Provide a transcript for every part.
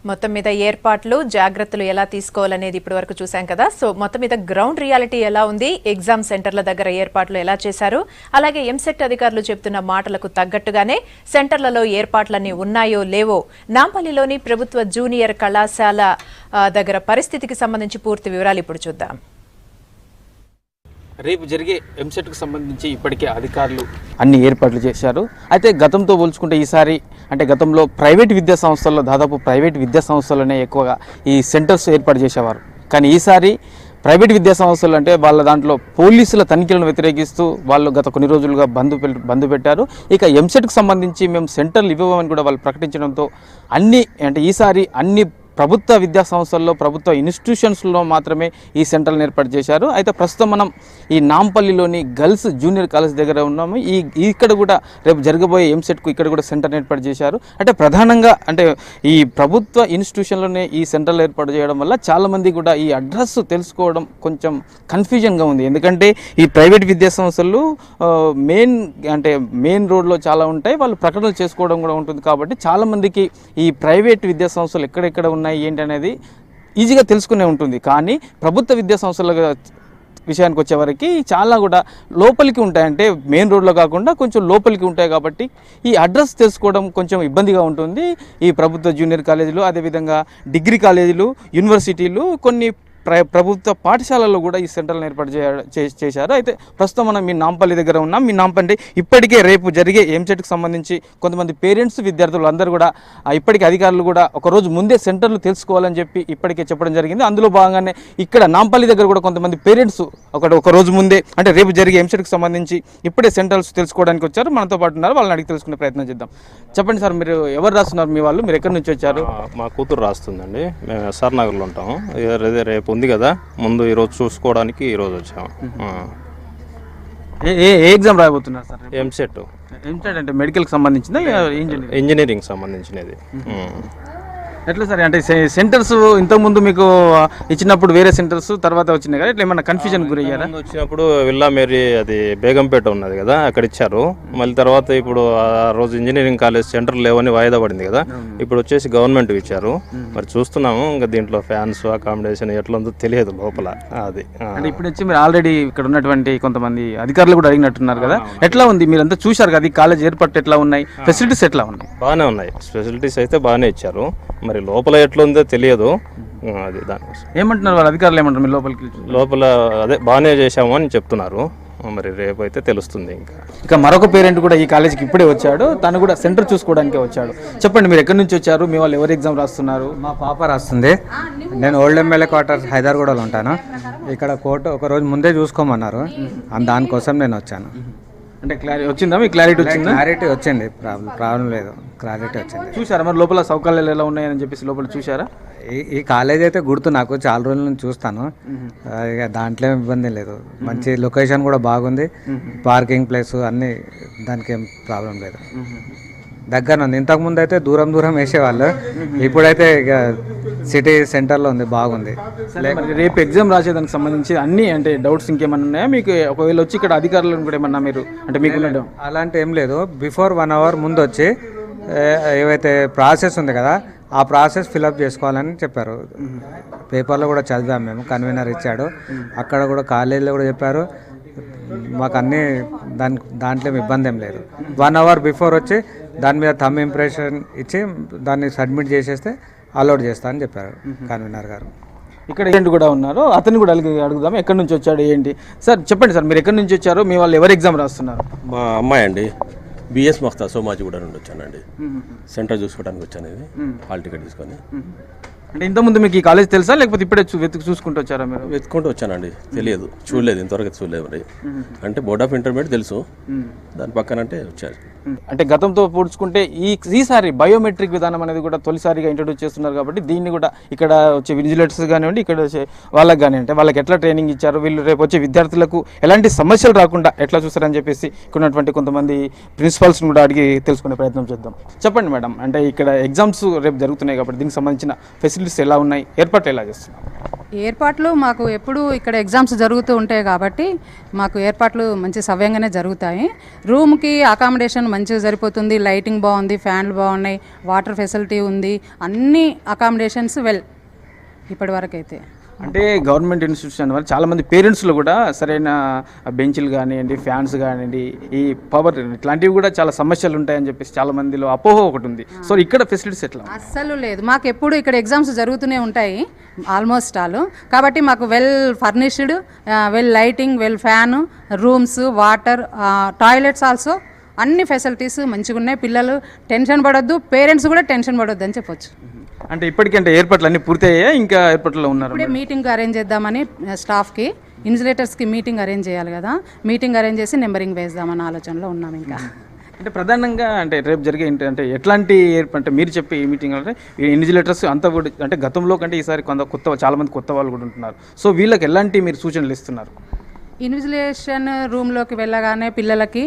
మొత్తం మీద ఏర్పాట్లు జాగ్రత్తలు ఎలా తీసుకోవాలనేది ఇప్పటివరకు చూసాం కదా. సో మొత్తం మీద గ్రౌండ్ రియాలిటీ ఎలా ఉంది, ఎగ్జామ్ సెంటర్ల దగ్గర ఏర్పాట్లు ఎలా చేశారు, అలాగే ఎంసెట్ అధికారులు చెప్తున్న మాటలకు తగ్గట్టుగానే సెంటర్లలో ఏర్పాట్లన్నీ ఉన్నాయో లేవో నాంపల్లిలోని ప్రభుత్వ జూనియర్ కళాశాల దగ్గర పరిస్థితికి సంబంధించి పూర్తి వివరాలు ఇప్పుడు చూద్దాం. రేపు జరిగే ఎంసెట్కు సంబంధించి ఇప్పటికే అధికారులు అన్ని ఏర్పాట్లు చేశారు. అయితే గతంతో పోల్చుకుంటే ఈసారి అంటే గతంలో ప్రైవేట్ విద్యా సంస్థల్లో దాదాపు ప్రైవేట్ విద్యా సంస్థలనే ఎక్కువగా ఈ సెంటర్స్ ఏర్పాటు చేసేవారు. కానీ ఈసారి ప్రైవేట్ విద్యా సంస్థలు అంటే వాళ్ళ దాంట్లో పోలీసుల తనిఖీలను వ్యతిరేకిస్తూ వాళ్ళు గత కొన్ని రోజులుగా బంద్ పెట్టారు. ఇక ఎంసెట్కు సంబంధించి మేము సెంటర్లు ఇవ్వమని కూడా వాళ్ళు ప్రకటించడంతో ఈసారి అన్ని ప్రభుత్వ విద్యా సంస్థల్లో ప్రభుత్వ ఇన్స్టిట్యూషన్స్లో మాత్రమే ఈ సెంటర్లను ఏర్పాటు చేశారు. అయితే ప్రస్తుతం మనం ఈ నాంపల్లిలోని గర్ల్స్ జూనియర్ కాలేజ్ దగ్గర ఉన్నాము. ఇక్కడ కూడా రేపు జరగబోయే ఎంసెట్కు ఇక్కడ కూడా సెంటర్ని ఏర్పాటు చేశారు. అంటే ప్రధానంగా ఈ ప్రభుత్వ ఇన్స్టిట్యూషన్లోనే ఈ సెంటర్లు ఏర్పాటు చేయడం వల్ల చాలామంది కూడా ఈ అడ్రస్ తెలుసుకోవడం కొంచెం కన్ఫ్యూజన్గా ఉంది. ఎందుకంటే ఈ ప్రైవేట్ విద్యా సంస్థలు మెయిన్ రోడ్లో చాలా ఉంటాయి, వాళ్ళు ప్రకటనలు చేసుకోవడం కూడా ఉంటుంది. కాబట్టి చాలామందికి ఈ ప్రైవేట్ విద్యా సంస్థలు ఎక్కడెక్కడ ఉన్నాయి ఏంటి అనేది ఈజీగా తెలుసుకునే ఉంటుంది. కానీ ప్రభుత్వ విద్యా సంస్థల విషయానికి వచ్చేవరకు చాలా కూడా లోపలికి ఉంటాయంటే మెయిన్ రోడ్లో కాకుండా కొంచెం లోపలికి ఉంటాయి. కాబట్టి ఈ అడ్రస్ తెలుసుకోవడం కొంచెం ఇబ్బందిగా ఉంటుంది. ఈ ప్రభుత్వ జూనియర్ కాలేజీలు, అదేవిధంగా డిగ్రీ కాలేజీలు, యూనివర్సిటీలు, కొన్ని ప్రభుత్వ పాఠశాలల్లో కూడా ఈ సెంటర్లను ఏర్పాటు చేశారు. అయితే ప్రస్తుతం మనం మీ నాంపల్లి దగ్గర ఉన్నాం. మీ నాంపల్లి ఇప్పటికే రేపు జరిగే ఎంసెట్కి సంబంధించి కొంతమంది పేరెంట్స్, విద్యార్థులు అందరూ కూడా ఇప్పటికే అధికారులు కూడా ఒకరోజు ముందే సెంటర్లు తెలుసుకోవాలని చెప్పి ఇప్పటికే చెప్పడం జరిగింది. అందులో భాగంగానే ఇక్కడ నాంపల్లి దగ్గర కూడా కొంతమంది పేరెంట్స్ ఒక రోజు ముందే రేపు జరిగే ఎంసెట్కి సంబంధించి ఇప్పుడే సెంటర్స్ తెలుసుకోవడానికి వచ్చారు. మనతో పాటు ఉన్నారు, వాళ్ళని అడిగి తెలుసుకునే ప్రయత్నం చేద్దాం. చెప్పండి సార్, మీరు ఎవరు రాస్తున్నారు? మీ వాళ్ళు, మీరు ఎక్కడి నుంచి వచ్చారు? మా కూతురు రాస్తుందండి. మేము ఎస్ఆర్ నగర్లో ఉంటాము. రేపు ఉంది కదా, ముందు ఈరోజు చూసుకోవడానికి ఈరోజు వచ్చాము. ఏ ఎగ్జామ్ రాయబోతున్నారు సార్? ఎంసెట్ అంటే మెడికల్కి సంబంధించిందా, ఇంజనీరింగ్ సంబంధించినది. ఎట్లా సార్ అంటే సెంటర్స్ ఇంతకుముందు మీకు ఇచ్చినప్పుడు వేరే సెంటర్స్ తర్వాత వచ్చినాయి కదా, ఇట్లా ఏమన్నా కన్ఫ్యూజన్ గురయ్యారా? వచ్చినప్పుడు విల్లా మేరీ అది బేగంపేట ఉన్నది కదా, అక్కడ ఇచ్చారు. మళ్ళీ తర్వాత ఇప్పుడు ఆ రోజు ఇంజనీరింగ్ కాలేజ్ సెంటర్ లేవని వాయిదా పడింది కదా, ఇప్పుడు వచ్చేసి గవర్నమెంట్ ఇచ్చారు. మరి చూస్తున్నాము, ఇంకా దీంట్లో ఫ్యాన్స్ అకామిడేషన్ ఎట్లా ఉందో తెలియదు లోపల. అది అంటే ఇప్పుడు వచ్చి మీరు ఆల్రెడీ ఇక్కడ ఉన్నటువంటి కొంతమంది అధికారులు కూడా అడిగినట్టున్నారు కదా, ఎట్లా ఉంది? మీరంతా చూశారు కదా, ఈ కాలేజ్ ఏర్పాటు ఎట్లా ఉన్నాయి, ఫెసిలిటీస్ ఎట్లా ఉన్నాయి? బాగానే ఉన్నాయి, ఫెసిలిటీస్ అయితే బాగానే ఇచ్చారు. మరి లోపల ఎట్లా ఉందో తెలియదు. అది దానికోసం ఏమంటున్నారు వాళ్ళ అధికారులు, ఏమంటారు? మీరు లోపల అదే బాగానే చేశాము అని చెప్తున్నారు. మరి రేపు అయితే తెలుస్తుంది. ఇంకా మరొక పేరెంట్ కూడా ఈ కాలేజీకి ఇప్పుడే వచ్చాడు, తను కూడా సెంటర్ చూసుకోవడానికే వచ్చాడు. చెప్పండి, మీరు ఎక్కడి నుంచి వచ్చారు? మీ వాళ్ళు ఎవరు ఎగ్జామ్ రాస్తున్నారు? మా పాప రాస్తుంది. నేను ఓల్డ్ ఎమ్మెల్యే క్వార్టర్ హైదరాబాద్లో ఉంటాను. ఇక్కడ కోర్టు ఒక రోజు ముందే చూసుకోమన్నారు, దానికోసం నేను వచ్చాను. అంటే క్లారిటీ వచ్చిందా? మీకు క్లారిటీ వచ్చిందా? క్లారిటీ వచ్చింది, ప్రాబ్లం లేదు, క్లారిటీ వచ్చింది. చూసారా మరి లోపల సౌకర్యాలు ఎలా ఉన్నాయని చెప్పేసి లోపల చూసారా? ఈ కాలేజ్ అయితే గుర్తు, నాకు చాలా రోజుల నుంచి చూస్తాను. ఇక దాంట్లో ఇబ్బంది లేదు, మంచి లొకేషన్ కూడా బాగుంది, పార్కింగ్ ప్లేస్ అన్నీ, దానికి ఏం ప్రాబ్లం లేదు. దగ్గర ఉంది. ఇంతకుముందు అయితే దూరం వేసేవాళ్ళు, ఇప్పుడైతే ఇక సిటీ సెంటర్లో ఉంది, బాగుంది. రేపు ఎగ్జామ్ రాసేదానికి సంబంధించి అన్ని డౌట్స్ ఇంకేమన్నా ఉన్నాయా మీకు? ఒకవేళ వచ్చి ఇక్కడ అధికారులను కూడా ఏమన్నా మీరు మీకు అలాంటి ఏం లేదు. బిఫోర్ 1 hour ముందు వచ్చి ఏవైతే ప్రాసెస్ ఉంది కదా, ఆ ప్రాసెస్ ఫిలప్ చేసుకోవాలని చెప్పారు. పేపర్లో కూడా చదివాము మేము, కన్వీనర్ ఇచ్చాడు. అక్కడ కూడా కాలేజీలో కూడా చెప్పారు. మాకు అన్నీ దాంట్లో ఇబ్బంది ఏం లేదు. 1 hour బిఫోర్ వచ్చి దాని మీద థంబ్ ఇంప్రెషన్ ఇచ్చి దాన్ని సబ్మిట్ చేసేస్తే అలౌడ్ చేస్తా అని చెప్పారు కన్వీనర్ గారు. ఇక్కడ ఏంటి కూడా ఉన్నారు, అతన్ని కూడా అడుగుదాం ఎక్కడి నుంచి వచ్చాడు ఏంటి. సార్ చెప్పండి సార్, మీరు ఎక్కడి నుంచి వచ్చారు? మీ వాళ్ళు ఎవరు ఎగ్జామ్ రాస్తున్నారు? మా అమ్మాయి అండి, బిఎస్ మఖ్తా సోమాజిగూడ నుండి వచ్చానండి. సెంటర్ చూసుకోవడానికి వచ్చాను, ఇది హాల్ టికెట్ తీసుకొని. అంటే ఇంతకుముందు మీకు ఈ కాలేజ్ తెలుసా, లేకపోతే ఇప్పుడే చూసుకుంటూ వచ్చారా? మీరు వెతుక్కుంటూ వచ్చానండి, తెలియదు, చూడలేదు, ఇంతవరకు చూడలేదు. మరి అంటే బోర్డ్ ఆఫ్ ఇంటర్మీడియట్ తెలుసు, దాని పక్కనంటే వచ్చారు. అంటే గతంతో పోల్చుకుంటే ఈసారి బయోమెట్రిక్ విధానం అనేది కూడా తొలిసారిగా ఇంట్రొడ్యూస్ చేస్తున్నారు. కాబట్టి దీన్ని కూడా ఇక్కడ వచ్చే విజిలేటర్స్ కానివ్వండి, ఇక్కడ వచ్చే వాళ్ళకి కానివ్వండి, వాళ్ళకి ఎట్లా ట్రైనింగ్ ఇచ్చారు, వీళ్ళు రేపు వచ్చే విద్యార్థులకు ఎలాంటి సమస్యలు రాకుండా ఎట్లా చూస్తారని చెప్పేసి ఇక్కడ ఉన్నటువంటి కొంతమంది ప్రిన్సిపల్స్ని కూడా అడిగి తెలుసుకునే ప్రయత్నం చేద్దాం. చెప్పండి మేడం, అంటే ఇక్కడ ఎగ్జామ్స్ రేపు జరుగుతున్నాయి కాబట్టి దీనికి సంబంధించిన ఫెసిలిటీస్ ఎలా ఉన్నాయి, ఏర్పాట్లు ఎలా చేస్తున్నారు? ఏర్పాట్లు మాకు ఎప్పుడు ఇక్కడ ఎగ్జామ్స్ జరుగుతూ ఉంటాయి కాబట్టి మాకు ఏర్పాట్లు మంచి సవ్యంగానే జరుగుతాయి. రూమ్కి అకామిడేషన్ మంచిగా సరిపోతుంది, లైటింగ్ బాగుంది, ఫ్యాన్లు బాగున్నాయి, వాటర్ ఫెసిలిటీ ఉంది, అన్ని అకామిడేషన్స్ ఇప్పటివరకు అయితే. అంటే గవర్నమెంట్ ఇన్స్టిట్యూషన్ వల్ల చాలామంది పేరెంట్స్లో కూడా సరైన బెంచ్లు కానివ్వండి, ఫ్యాన్స్ కానివ్వండి, ఈ పవర్ ఇట్లాంటివి కూడా చాలా సమస్యలు ఉంటాయని చెప్పేసి చాలా మందిలో అపోహ ఒకటి ఉంది. సో ఇక్కడ ఫెసిలిటీస్ ఎట్లా? అస్సలు లేదు, మాకు ఎప్పుడు ఇక్కడ ఎగ్జామ్స్ జరుగుతూనే ఉంటాయి ఆల్మోస్ట్ ఆల్. కాబట్టి మాకు well furnished, well lighting, well fan, rooms, water, toilets also అన్ని ఫెసిలిటీస్ మంచిగా ఉన్నాయి. పిల్లలు టెన్షన్ పడొద్దు, పేరెంట్స్ కూడా టెన్షన్ పడొద్దు అని చెప్పొచ్చు. అంటే ఇప్పటికంటే ఏర్పాట్లు అన్నీ పూర్తయ్యా, ఇంకా ఏర్పాట్లో ఉన్నారు? ఇప్పుడే మీటింగ్ అరేంజ్ చేద్దామని స్టాఫ్కి, ఇన్సులేటర్స్కి మీటింగ్ అరేంజ్ చేయాలి కదా, మీటింగ్ అరేంజ్ చేసి నెంబరింగ్ వేద్దామని ఆలోచనలో ఉన్నాం. ఇంకా అంటే ప్రధానంగా అంటే రేపు జరిగే అంటే ఎట్లాంటి అంటే మీరు చెప్పే ఈ మీటింగ్ అంటే ఇన్సులేటర్స్ అంతా కూడా అంటే గతంలో కంటే ఈసారి చాలామంది కొత్త వాళ్ళు కూడా ఉంటున్నారు. సో వీళ్ళకి ఎలాంటి మీరు సూచనలు ఇస్తున్నారు? ఇన్విజిలేషన్ రూమ్లోకి వెళ్ళగానే పిల్లలకి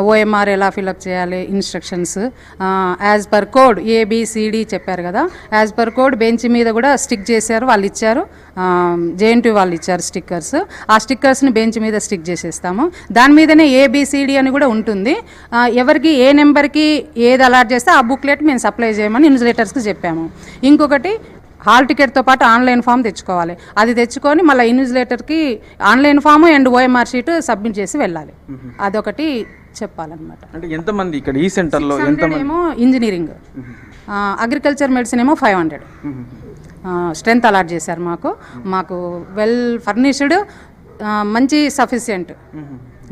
ఓఎంఆర్ ఎలా ఫిలప్ చేయాలి, instructions as per code A B C D చెప్పారు కదా, యాజ్ పర్ కోడ్ బెంచ్ మీద కూడా స్టిక్ చేశారు, వాళ్ళు ఇచ్చారు, జేఎన్టీ వాళ్ళు ఇచ్చారు స్టిక్కర్స్. ఆ స్టిక్కర్స్ని బెంచ్ మీద స్టిక్ చేసేస్తాము. దాని మీదనే ఏబిసిడి అని కూడా ఉంటుంది. ఎవరికి ఏ నెంబర్కి ఏది అలాట్ చేస్తే ఆ బుక్లెట్ మేము సప్లై చేయమని ఇన్విజిలేటర్స్కి చెప్పాము. ఇంకొకటి హాల్ టికెట్తో పాటు ఆన్లైన్ ఫామ్ తెచ్చుకోవాలి. అది తెచ్చుకొని మళ్ళీ ఇన్విజిలేటర్కి online form and OMR sheet submit చేసి వెళ్ళాలి. అదొకటి చెప్పాలన్నమాట. అంటే ఎంతమంది ఇక్కడ ఈ సెంటర్లో ఏమో ఇంజనీరింగ్, అగ్రికల్చర్, మెడిసిన్ ఏమో 500 స్ట్రెంత్ అలాట్ చేశారు మాకు వెల్ ఫర్నిష్డ్, మంచి సఫిషియంట్,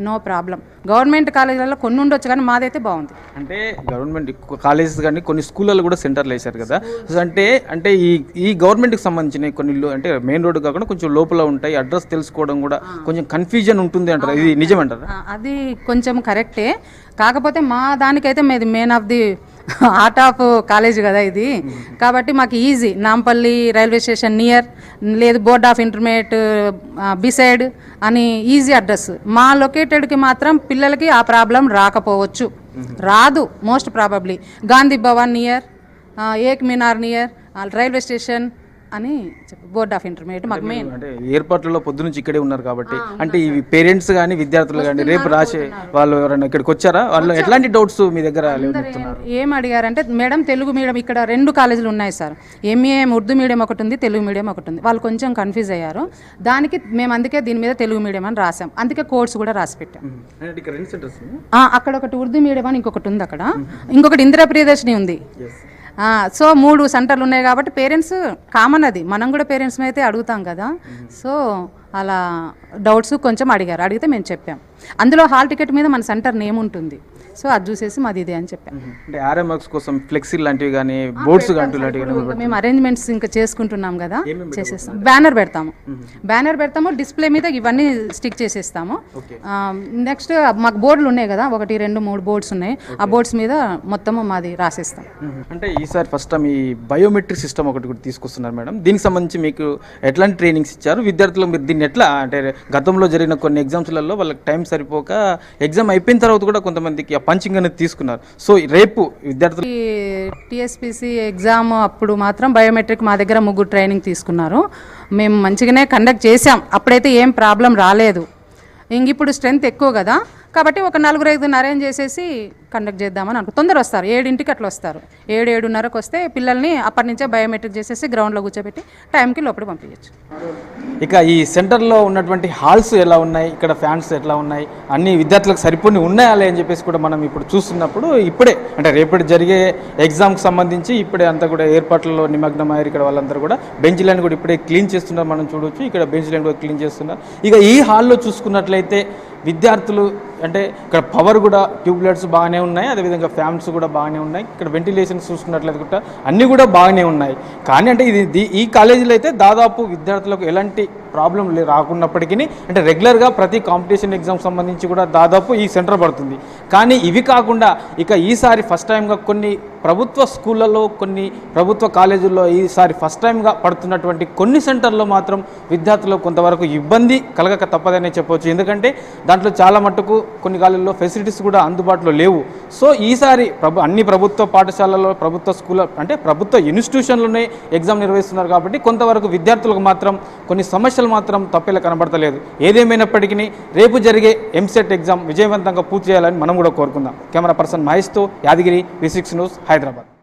నో ప్రాబ్లం. గవర్నమెంట్ కాలేజీలలో కొన్ని ఉండొచ్చు కానీ మాదైతే బాగుంది. అంటే గవర్నమెంట్ కాలేజెస్ కానీ కొన్ని స్కూళ్ళలో కూడా సెంటర్లు వేశారు కదా, అంటే ఈ గవర్నమెంట్కి సంబంధించిన కొన్ని అంటే మెయిన్ రోడ్డు కాకుండా కొంచెం లోపల ఉంటాయి, అడ్రస్ తెలుసుకోవడం కూడా కొంచెం కన్ఫ్యూజన్ ఉంటుంది అంటారు, ఇది నిజమంటారా? అది కొంచెం కరెక్టే, కాకపోతే మా దానికైతే మీది main of the art of college కదా ఇది, కాబట్టి మాకు easy. Nampally railway station near, లేదు బోర్డ్ ఆఫ్ ఇంటర్మీడియట్ బిసైడ్ అని ఈజీ అడ్రస్. మా లొకేటెడ్కి మాత్రం పిల్లలకి ఆ ప్రాబ్లం రాకపోవచ్చు, రాదు most probably. Gandhi Bhavan near, Ek Minar near, railway station అని బోర్డ్ ఆఫ్ ఇంటర్మీడియట్ మాకు మెయిన్. అంటే ఏర్పాట్లలో పొద్దు నుంచి ఇక్కడే ఉన్నారు కాబట్టి అంటే ఇవి పేరెంట్స్ కానీ విద్యార్థులు కానీ రేపు రాసే వాళ్ళు ఎవరైనా ఇక్కడికి వచ్చారా, వాళ్ళు ఎట్లాంటి డౌట్స్ మీ దగ్గర ఏం అడిగారంటే, మేడం తెలుగు మీడియం ఇక్కడ 2 కాలేజీలు ఉన్నాయి సార్, ఎంఏ ఉర్దూ మీడియం ఒకటి ఉంది, తెలుగు మీడియం ఒకటి ఉంది. వాళ్ళు కొంచెం కన్ఫ్యూజ్ అయ్యారు, దానికి మేము అందుకే దీని మీద తెలుగు మీడియం అని రాసాం, అందుకే కోర్స్ కూడా రాసి పెట్టాం. అక్కడ ఒకటి ఉర్దూ మీడియం అని ఇంకొకటి ఉంది, అక్కడ ఇంకొకటి ఇందిరా ప్రియదర్శిని ఉంది. సో 3 సెంటర్లు ఉన్నాయి కాబట్టి పేరెంట్స్ కామన్, అది మనం కూడా పేరెంట్స్ అయితే అడుగుతాం కదా. సో అలా డౌట్స్ కొంచెం అడిగితే మేము చెప్పాం. అందులో హాల్ టికెట్ మీద మన సెంటర్ నేమ్ ఉంటుంది, సో అది చూసేసి మాది ఇదే అని చెప్పాం. అంటే ఆర్ఎంఎక్స్ కోసం ఫ్లెక్సీ లాంటివి కానీ బోర్డ్స్ మేము అరేంజ్మెంట్స్ ఇంకా చేసుకుంటున్నాం కదా, చేసేస్తాం. బ్యానర్ పెడతాము, డిస్ప్లే మీద ఇవన్నీ స్టిక్ చేసేస్తాము. నెక్స్ట్ మాకు బోర్డులు ఉన్నాయి కదా, 1, 2, 3 బోర్డ్స్ ఉన్నాయి, ఆ బోర్డ్స్ మీద మొత్తము మాది రాసేస్తాం. అంటే ఈసారి ఫస్ట్ టైం ఈ బయోమెట్రిక్ సిస్టమ్ ఒకటి కూడా తీసుకొస్తున్నారు మేడం, దీనికి సంబంధించి మీకు ఎట్లాంటి ట్రైనింగ్స్ ఇచ్చారు? విద్యార్థులు మీరు దీన్ని ఎట్లా అంటే గతంలో జరిగిన కొన్ని ఎగ్జామ్స్లలో వాళ్ళకి టైం సరిపోక ఎగ్జామ్ అయిపోయిన తర్వాత కూడా కొంతమందికి పంచింగ్ అనేది తీసుకున్నారు. సో రేపు విద్యార్థులు టీఎస్పీసీ ఎగ్జామ్ అప్పుడు మాత్రం బయోమెట్రిక్ మా దగ్గర 3 ట్రైనింగ్ తీసుకున్నారు. మేము మంచిగానే కండక్ట్ చేసాం, అప్పుడైతే ఏం ప్రాబ్లం రాలేదు. ఇప్పుడు స్ట్రెంత్ ఎక్కువ కదా, కాబట్టి ఒక 4-5 అరేంజ్ చేసేసి కండక్ట్ చేద్దామని అనుకో. తొందర వస్తారు, 7ంటికి అట్లా వస్తారు, 7-7:30కి వస్తే పిల్లల్ని అప్పటి నుంచే బయోమెట్రిక్ చేసేసి గ్రౌండ్లో కూర్చోబెట్టి టైంకి లోపల పంపించచ్చు. ఇక ఈ సెంటర్లో ఉన్నటువంటి హాల్స్ ఎలా ఉన్నాయి, ఇక్కడ ఫ్యాన్స్ ఎట్లా ఉన్నాయి, అన్ని విద్యార్థులకు సరిపోని ఉన్నాయా అని చెప్పేసి కూడా మనం ఇప్పుడు చూస్తున్నప్పుడు ఇప్పుడే అంటే రేపటి జరిగే ఎగ్జామ్కి సంబంధించి ఇప్పుడే అంతా కూడా ఏర్పాట్లలో నిమగ్నమయ్యారు. ఇక్కడ వాళ్ళందరూ కూడా బెంచ్ లైన్ కూడా ఇప్పుడే క్లీన్ చేస్తున్నారు, మనం చూడవచ్చు. ఇక్కడ బెంచ్ లైన్ కూడా క్లీన్ చేస్తున్నారు. ఇక ఈ హాల్లో చూసుకున్నట్లయితే విద్యార్థులు అంటే ఇక్కడ పవర్ కూడా ట్యూబ్లైట్స్ బాగానే ఉన్నాయి, అదేవిధంగా ఫ్యాన్స్ కూడా బాగానే ఉన్నాయి. ఇక్కడ వెంటిలేషన్ చూసుకున్నట్లయితే కూడా అన్నీ కూడా బాగానే ఉన్నాయి. కానీ అంటే ఈ కాలేజీలో అయితే దాదాపు విద్యార్థులకు ఎలాంటి ప్రాబ్లం రాకున్నప్పటికీ అంటే రెగ్యులర్గా ప్రతి కాంపిటీషన్ ఎగ్జామ్ సంబంధించి కూడా దాదాపు ఈ సెంటర్ పడుతుంది. కానీ ఇవి కాకుండా ఇక ఈసారి ఫస్ట్ టైంగా కొన్ని ప్రభుత్వ స్కూళ్ళలో కొన్ని ప్రభుత్వ కాలేజీల్లో ఈసారి ఫస్ట్ టైంగా పడుతున్నటువంటి కొన్ని సెంటర్లో మాత్రం విద్యార్థులకు కొంతవరకు ఇబ్బంది కలగక తప్పదనే చెప్పవచ్చు. ఎందుకంటే దాంట్లో చాలా మట్టుకు కొన్ని కాలేజీల్లో ఫెసిలిటీస్ కూడా అందుబాటులో లేవు. సో ఈసారి అన్ని ప్రభుత్వ పాఠశాలల్లో ప్రభుత్వ స్కూల్ అంటే ప్రభుత్వ ఇన్స్టిట్యూషన్లోనే ఎగ్జామ్ నిర్వహిస్తున్నారు కాబట్టి కొంతవరకు విద్యార్థులకు మాత్రం కొన్ని సమస్యలు మాత్రం తప్పేలా కనబడతలేదు. ఏదేమైనప్పటికీ రేపు జరిగే ఎంసెట్ ఎగ్జామ్ విజయవంతంగా పూర్తి చేయాలని మనం కూడా కోరుకుందాం. కెమెరా పర్సన్ మహేష్తో యాదగిరి, V6 న్యూస్, హైదరాబాద్.